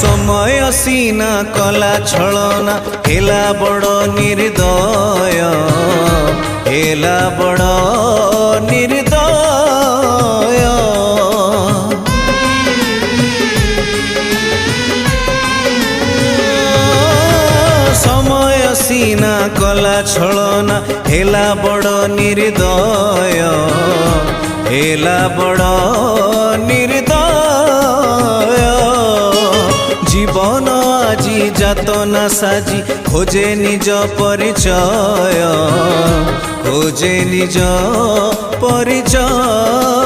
समय सीना कला छलना हेला बड़ निर्दय हेला बड़ निर्दय समय सीना कला छलना हेला बड़ निर्दय हेला बड़ निर्दय जीवन आजी जातना साजी खोजे निज परिचय खोजे निज परिचय।